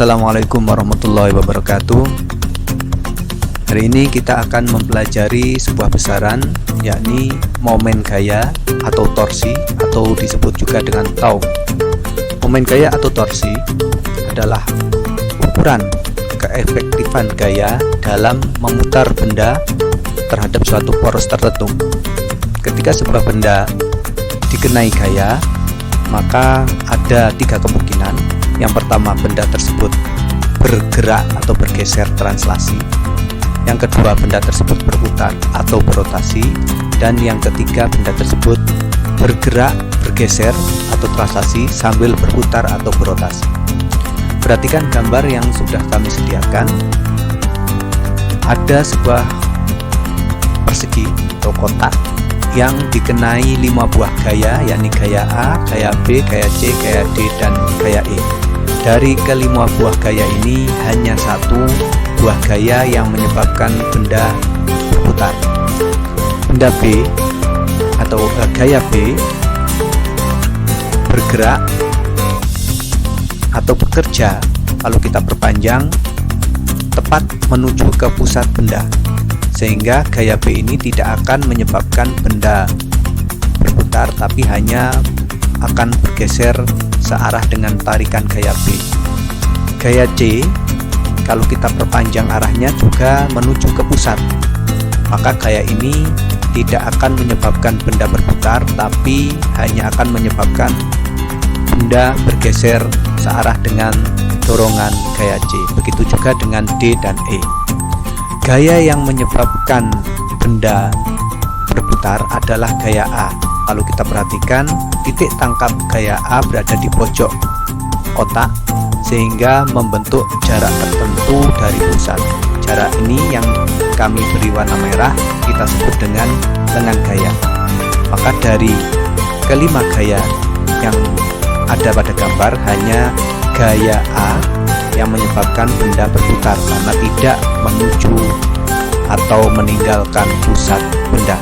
Assalamualaikum warahmatullahi wabarakatuh. Hari ini kita akan mempelajari sebuah besaran, yakni momen gaya atau torsi, atau disebut juga dengan tau. Momen gaya atau torsi adalah ukuran keefektifan gaya dalam memutar benda terhadap suatu poros tertentu. Ketika sebuah benda dikenai gaya, maka ada tiga kemungkinan. Yang pertama, benda tersebut bergerak atau bergeser translasi. Yang kedua, benda tersebut berputar atau berotasi. Dan yang ketiga, benda tersebut bergerak, bergeser atau translasi sambil berputar atau berotasi. Perhatikan gambar yang sudah kami sediakan. Ada sebuah persegi atau kotak yang dikenai 5 buah gaya, yakni gaya A, gaya B, gaya C, gaya D, dan gaya E. Dari kelima buah gaya ini, hanya satu buah gaya yang menyebabkan benda berputar. Benda B atau gaya B bergerak atau bekerja, kalau kita perpanjang, tepat menuju ke pusat benda, sehingga gaya B ini tidak akan menyebabkan benda berputar, tapi hanya akan bergeser searah dengan tarikan gaya B. Gaya C, kalau kita perpanjang arahnya juga menuju ke pusat, maka gaya ini tidak akan menyebabkan benda berputar, tapi hanya akan menyebabkan benda bergeser searah dengan dorongan gaya C. Begitu juga dengan D dan E. Gaya yang menyebabkan benda berputar adalah gaya A. Kalau kita perhatikan, titik tangkap gaya A berada di pojok kotak, sehingga membentuk jarak tertentu dari pusat. Jarak ini yang kami beri warna merah kita sebut dengan lengan gaya. Maka dari kelima gaya yang ada pada gambar, hanya gaya A yang menyebabkan benda berputar karena tidak menuju atau meninggalkan pusat benda.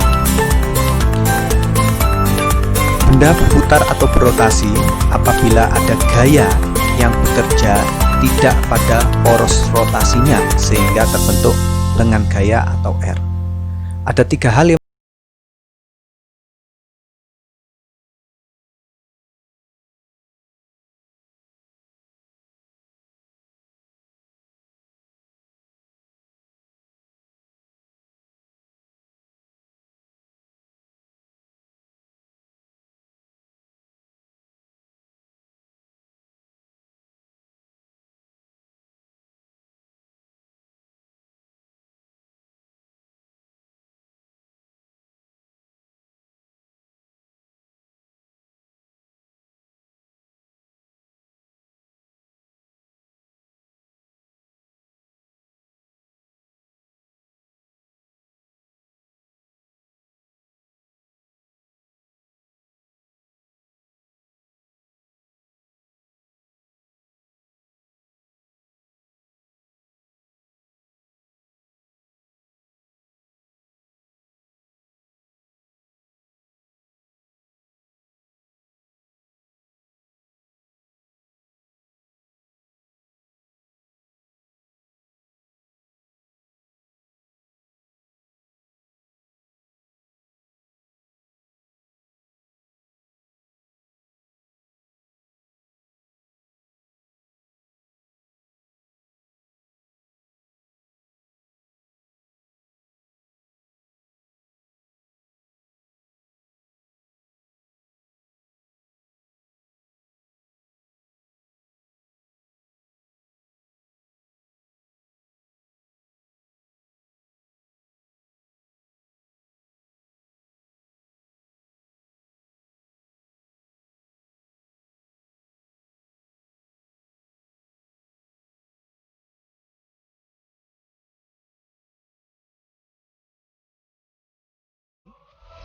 Benda berputar atau berotasi apabila ada gaya yang bekerja tidak pada poros rotasinya, sehingga terbentuk lengan gaya atau R. Ada tiga hal yang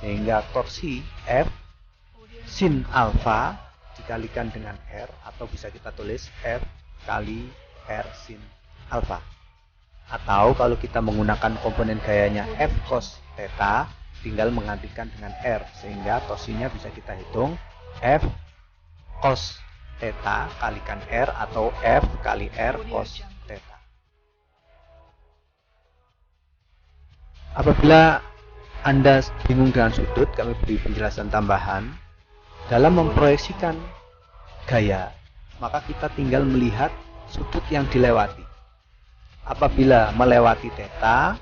sehingga torsi F sin alfa dikalikan dengan R, atau bisa kita tulis F kali R sin alfa. Atau kalau kita menggunakan komponen gayanya F cos theta, tinggal menggantikan dengan R, sehingga torsinya bisa kita hitung F cos theta kalikan R atau F kali R cos theta. Apabila Anda bingung dengan sudut, kami beri penjelasan tambahan. Dalam memproyeksikan gaya, maka kita tinggal melihat sudut yang dilewati. Apabila melewati theta,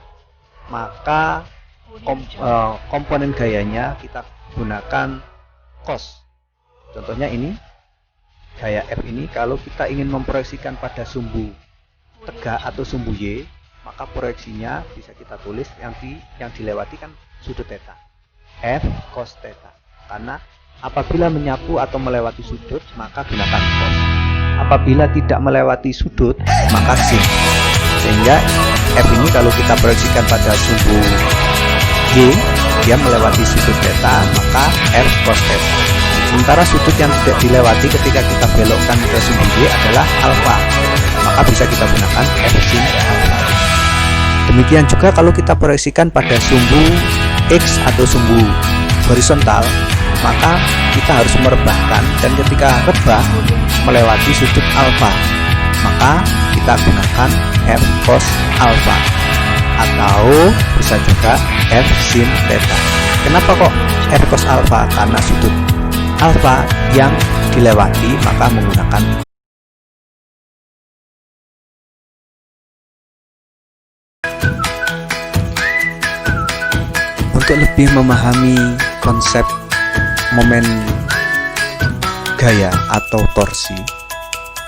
maka komponen gayanya kita gunakan cos. Contohnya ini, gaya F ini kalau kita ingin memproyeksikan pada sumbu tegak atau sumbu Y, maka proyeksinya bisa kita tulis yang dilewati kan sudut theta, F cos theta. Karena apabila menyapu atau melewati sudut, maka gunakan cos. Apabila tidak melewati sudut, maka sin. Sehingga F ini kalau kita proyeksikan pada sumbu Y, dia melewati sudut theta, maka R cos theta. Sementara sudut yang tidak dilewati ketika kita belokkan ke sumbu Y adalah alfa, maka bisa kita gunakan F sin alfa. Demikian juga kalau kita proyeksikan pada sumbu X atau sumbu horizontal, maka kita harus merebahkan, dan ketika rebah melewati sudut alfa, maka kita gunakan F cos alfa atau bisa juga F sin theta. Kenapa kok F cos alfa? Karena sudut alfa yang dilewati, maka menggunakan. Untuk lebih memahami konsep momen gaya atau torsi,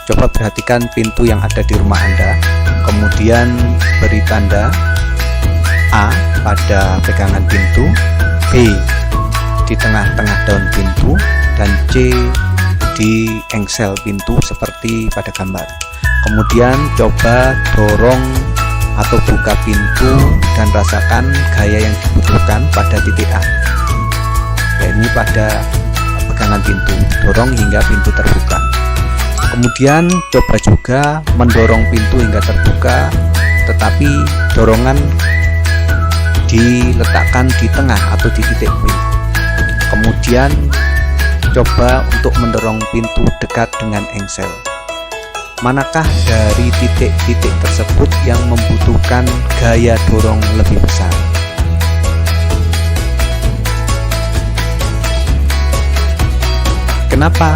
coba perhatikan pintu yang ada di rumah Anda, kemudian beri tanda A pada pegangan pintu, B di tengah-tengah daun pintu, dan C di engsel pintu seperti pada gambar. Kemudian coba dorong atau buka pintu dan rasakan gaya yang dibutuhkan pada titik A. Ini pada pegangan pintu, dorong hingga pintu terbuka. Kemudian coba juga mendorong pintu hingga terbuka, tetapi dorongan diletakkan di tengah atau di titik B. Kemudian coba untuk mendorong pintu dekat dengan engsel. Manakah dari titik-titik tersebut yang membutuhkan gaya dorong lebih besar? Kenapa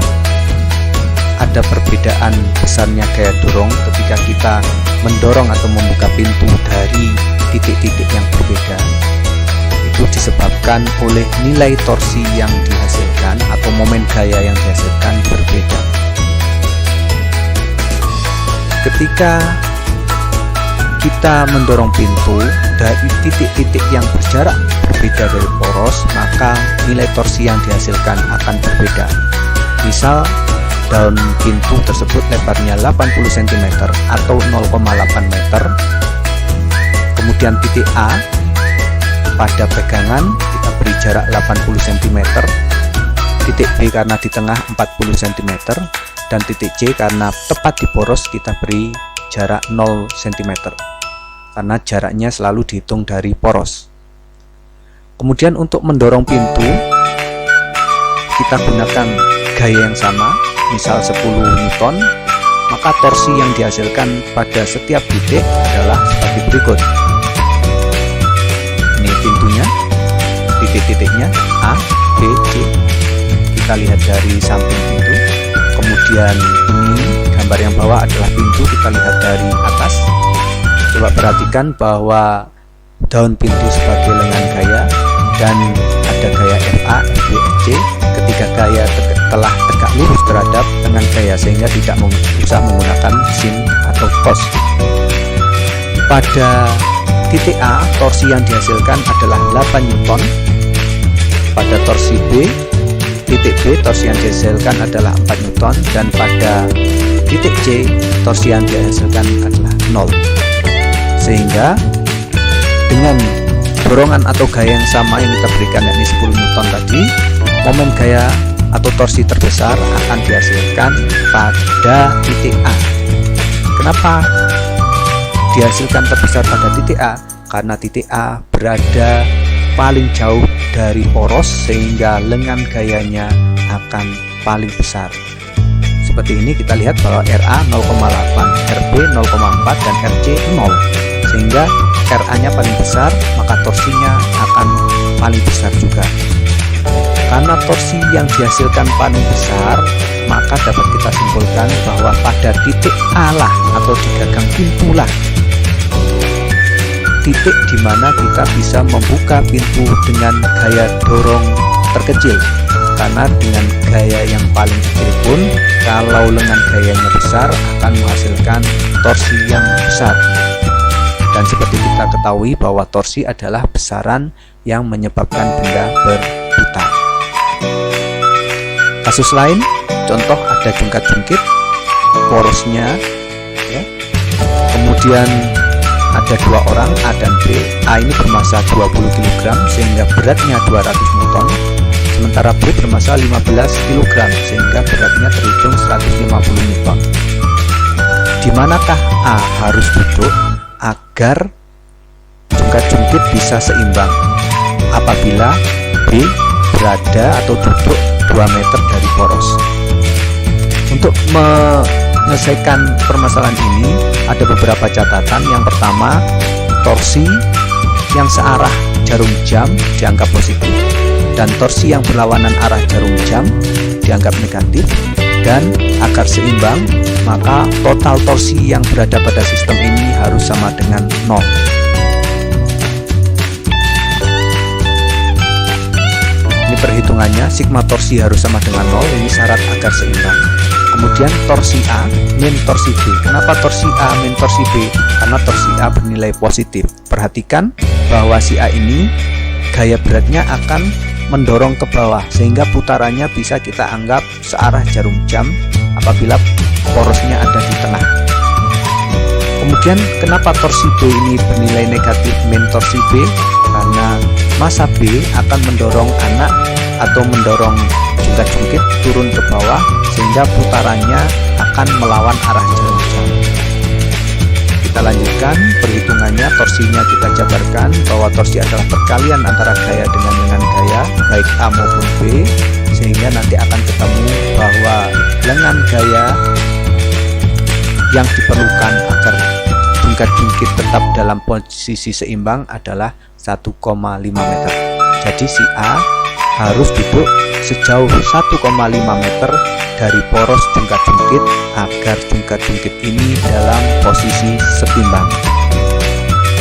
ada perbedaan besarnya gaya dorong ketika kita mendorong atau membuka pintu dari titik-titik yang berbeda? Itu disebabkan oleh nilai torsi yang dihasilkan atau momen gaya yang dihasilkan berbeda. Ketika kita mendorong pintu dari titik-titik yang berjarak berbeda dari poros, maka nilai torsi yang dihasilkan akan berbeda. Misal daun pintu tersebut lebarnya 80 cm atau 0,8 meter. Kemudian titik A pada pegangan kita beri jarak 80 cm, titik B karena di tengah 40 cm, dan titik C karena tepat di poros kita beri jarak 0 cm karena jaraknya selalu dihitung dari poros. Kemudian untuk mendorong pintu kita gunakan gaya yang sama, misal 10 Newton, maka torsi yang dihasilkan pada setiap titik adalah sebagai berikut. Ini pintunya, titik-titiknya A, B, C. Kita lihat dari samping pintu. Kemudian ini gambar yang bawah adalah pintu, kita lihat dari atas. Coba perhatikan bahwa daun pintu sebagai lengan gaya, dan ada gaya FA, FB, FC. Ketika gaya telah tegak lurus terhadap lengan gaya, sehingga tidak usah menggunakan sin atau cos. Pada titik A, torsi yang dihasilkan adalah 8 Newton. Pada torsi B, titik B, torsi yang dihasilkan adalah 4 Newton, dan pada titik C, torsi yang dihasilkan adalah 0. Sehingga dengan dorongan atau gaya yang sama yang kita berikan, yakni 10 Newton tadi, momen gaya atau torsi terbesar akan dihasilkan pada titik A. Kenapa dihasilkan terbesar pada titik A? Karena titik A berada paling jauh dari poros, sehingga lengan gayanya akan paling besar. seperti ini, kita lihat bahwa RA 0,8, RB 0,4 dan RC 0, sehingga RA-nya paling besar, maka torsinya akan paling besar juga. Karena torsi yang dihasilkan paling besar, maka dapat kita simpulkan bahwa pada titik A lah atau di gagang pintu lah, titik di mana kita bisa membuka pintu dengan gaya dorong terkecil. Karena dengan gaya yang paling kecil pun, kalau lengan gayanya besar akan menghasilkan torsi yang besar. Dan seperti kita ketahui bahwa torsi adalah besaran yang menyebabkan benda berputar. Kasus lain, contoh ada jungkat-jungkit, porosnya ya. Kemudian ada dua orang, A dan B. A ini bermassa 20 kg sehingga beratnya 200 Newton. Sementara B bermassa 15 kg sehingga beratnya terhitung 150 Newton. Di manakah A harus duduk agar jungkat-jungkit bisa seimbang? Apabila B berada atau duduk 2 meter dari poros. Untuk menyelesaikan permasalahan ini ada beberapa catatan. Yang pertama, torsi yang searah jarum jam dianggap positif, dan torsi yang berlawanan arah jarum jam dianggap negatif. Dan agar seimbang, maka total torsi yang berada pada sistem ini harus sama dengan 0. Ini perhitungannya, sigma torsi harus sama dengan 0, ini syarat agar seimbang. Kemudian torsi A min torsi B. Kenapa torsi A min torsi B? Karena torsi A bernilai positif. Perhatikan bahwa si A ini gaya beratnya akan mendorong ke bawah, sehingga putarannya bisa kita anggap searah jarum jam apabila porosnya ada di tengah. Kemudian kenapa torsi B ini bernilai negatif min torsi B? Karena massa B akan mendorong anak atau mendorong jungkat-jungkit turun ke bawah, sehingga putarannya akan melawan arah jarum jam. Kita lanjutkan perhitungannya. Torsinya kita jabarkan bahwa torsi adalah perkalian antara gaya dengan gaya, baik A maupun B, sehingga nanti akan ketemu bahwa lengan gaya yang diperlukan agar jungkat-jungkit tetap dalam posisi seimbang adalah 1,5 meter. Jadi si A harus duduk sejauh 1,5 meter dari poros jungkat-jungkit agar jungkat-jungkit ini dalam posisi setimbang.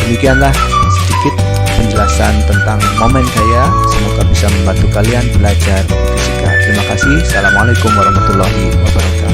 Demikianlah sedikit penjelasan tentang momen gaya. Semoga bisa membantu kalian belajar fisika. Terima kasih. Assalamualaikum warahmatullahi wabarakatuh.